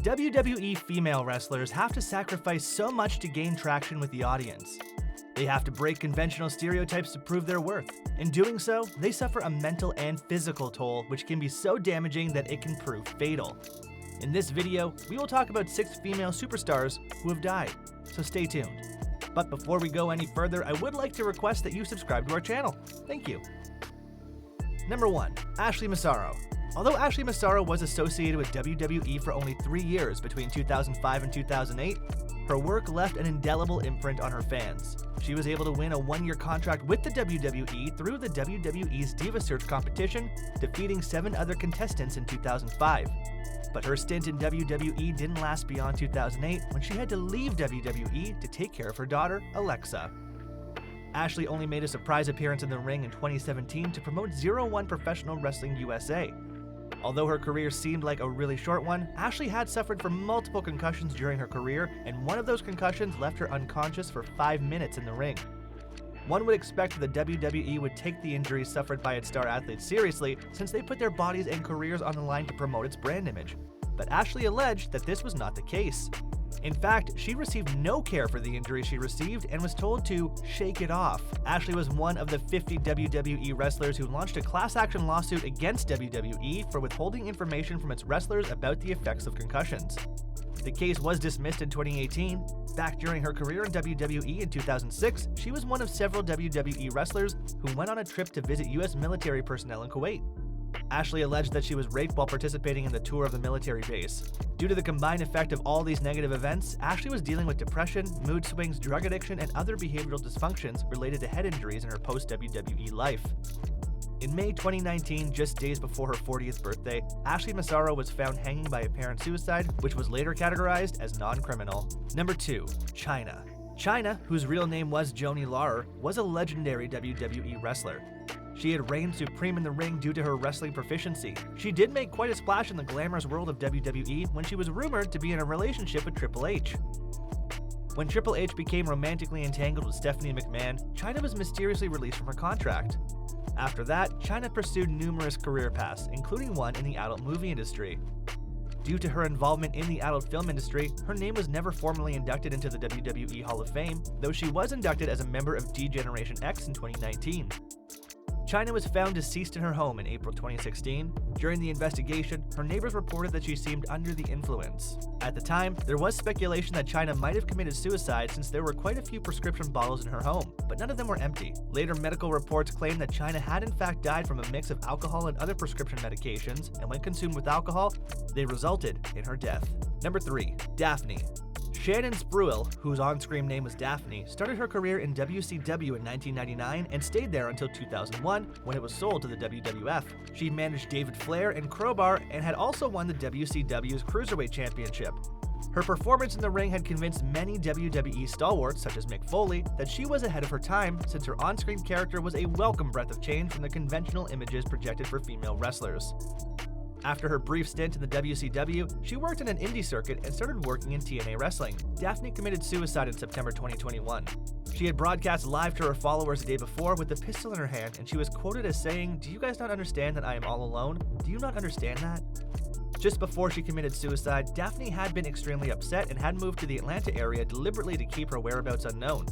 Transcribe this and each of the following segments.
WWE female wrestlers have to sacrifice so much to gain traction with the audience. They have to break conventional stereotypes to prove their worth. In doing so, they suffer a mental and physical toll which can be so damaging that it can prove fatal. In this video, we will talk about 6 female superstars who have died, so stay tuned. But before we go any further, I would like to request that you subscribe to our channel. Thank you. Number 1. Ashley Massaro. Although Ashley Massaro was associated with WWE for only 3 years between 2005 and 2008, her work left an indelible imprint on her fans. She was able to win a 1-year contract with the WWE through the WWE's Diva Search competition, defeating 7 other contestants in 2005. But her stint in WWE didn't last beyond 2008 when she had to leave WWE to take care of her daughter, Alexa. Ashley only made a surprise appearance in the ring in 2017 to promote 01 Professional Wrestling USA. Although her career seemed like a really short one, Ashley had suffered from multiple concussions during her career, and one of those concussions left her unconscious for 5 minutes in the ring. One would expect that the WWE would take the injuries suffered by its star athletes seriously, since they put their bodies and careers on the line to promote its brand image. But Ashley alleged that this was not the case. In fact, she received no care for the injury she received and was told to shake it off. Ashley was one of the 50 WWE wrestlers who launched a class action lawsuit against WWE for withholding information from its wrestlers about the effects of concussions. The case was dismissed in 2018. Back during her career in WWE in 2006, she was one of several WWE wrestlers who went on a trip to visit US military personnel in Kuwait. Ashley alleged that she was raped while participating in the tour of the military base. Due to the combined effect of all these negative events, Ashley was dealing with depression, mood swings, drug addiction, and other behavioral dysfunctions related to head injuries in her post-WWE life. In May 2019, just days before her 40th birthday, Ashley Massaro was found hanging by apparent suicide, which was later categorized as non-criminal. Number 2. Chyna. Chyna, whose real name was Joanie Laurer, was a legendary WWE wrestler. She had reigned supreme in the ring due to her wrestling proficiency. She did make quite a splash in the glamorous world of WWE when she was rumored to be in a relationship with Triple H. When Triple H became romantically entangled with Stephanie McMahon, Chyna was mysteriously released from her contract. After that, Chyna pursued numerous career paths, including one in the adult movie industry. Due to her involvement in the adult film industry, her name was never formally inducted into the WWE Hall of Fame, though she was inducted as a member of D-Generation X in 2019. Chyna was found deceased in her home in April 2016. During the investigation, her neighbors reported that she seemed under the influence. At the time, there was speculation that Chyna might have committed suicide since there were quite a few prescription bottles in her home, but none of them were empty. Later medical reports claimed that Chyna had in fact died from a mix of alcohol and other prescription medications, and when consumed with alcohol, they resulted in her death. Number 3. Daffney. Shannon Spruill, whose on-screen name was Daffney, started her career in WCW in 1999 and stayed there until 2001 when it was sold to the WWF. She managed David Flair and Crowbar and had also won the WCW's Cruiserweight Championship. Her performance in the ring had convinced many WWE stalwarts, such as Mick Foley, that she was ahead of her time since her on-screen character was a welcome breath of change from the conventional images projected for female wrestlers. After her brief stint in the WCW, she worked in an indie circuit and started working in TNA wrestling. Daffney committed suicide in September 2021. She had broadcast live to her followers the day before with a pistol in her hand, and she was quoted as saying, "Do you guys not understand that I am all alone? Do you not understand that?" Just before she committed suicide, Daffney had been extremely upset and had moved to the Atlanta area deliberately to keep her whereabouts unknown.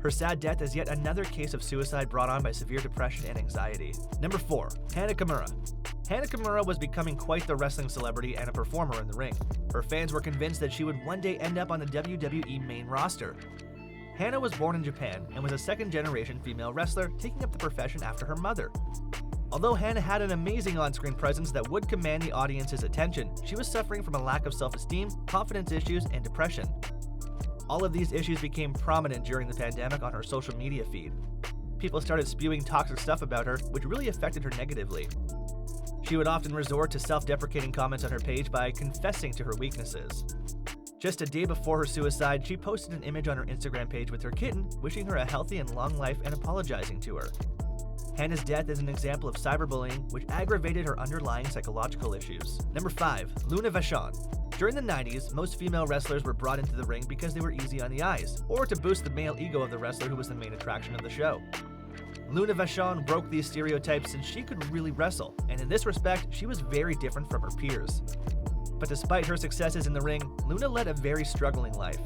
Her sad death is yet another case of suicide brought on by severe depression and anxiety. Number 4. Hana Kimura. Hana Kimura was becoming quite the wrestling celebrity and a performer in the ring. Her fans were convinced that she would one day end up on the WWE main roster. Hana was born in Japan and was a second-generation female wrestler, taking up the profession after her mother. Although Hana had an amazing on-screen presence that would command the audience's attention, she was suffering from a lack of self-esteem, confidence issues, and depression. All of these issues became prominent during the pandemic on her social media feed. People started spewing toxic stuff about her, which really affected her negatively. She would often resort to self-deprecating comments on her page by confessing to her weaknesses. Just a day before her suicide, she posted an image on her Instagram page with her kitten, wishing her a healthy and long life and apologizing to her. Hana's death is an example of cyberbullying, which aggravated her underlying psychological issues. Number 5. Luna Vachon. During the 90s, most female wrestlers were brought into the ring because they were easy on the eyes, or to boost the male ego of the wrestler who was the main attraction of the show. Luna Vachon broke these stereotypes since she could really wrestle, and in this respect, she was very different from her peers. But despite her successes in the ring, Luna led a very struggling life.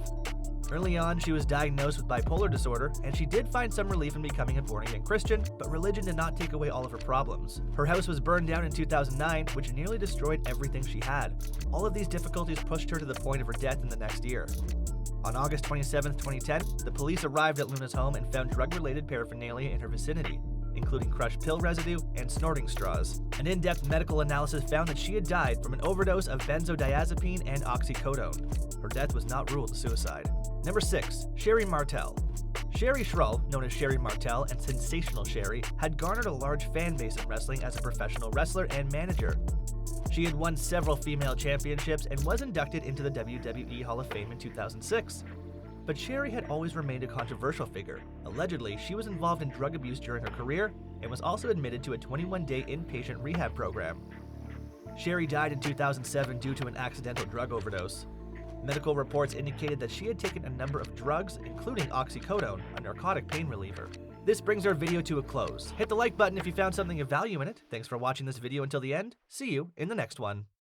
Early on, she was diagnosed with bipolar disorder, and she did find some relief in becoming a born-again Christian, but religion did not take away all of her problems. Her house was burned down in 2009, which nearly destroyed everything she had. All of these difficulties pushed her to the point of her death in the next year. On August 27, 2010, the police arrived at Luna's home and found drug-related paraphernalia in her vicinity, including crushed pill residue and snorting straws. An in-depth medical analysis found that she had died from an overdose of benzodiazepine and oxycodone. Her death was not ruled a suicide. Number 6. Sherri Martel. Sherri Schrull, known as Sherri Martel and Sensational Sherri, had garnered a large fan base in wrestling as a professional wrestler and manager. She had won several female championships and was inducted into the WWE Hall of Fame in 2006. But Sherri had always remained a controversial figure. Allegedly, she was involved in drug abuse during her career and was also admitted to a 21-day inpatient rehab program. Sherri died in 2007 due to an accidental drug overdose. Medical reports indicated that she had taken a number of drugs, including oxycodone, a narcotic pain reliever. This brings our video to a close. Hit the like button if you found something of value in it. Thanks for watching this video until the end. See you in the next one.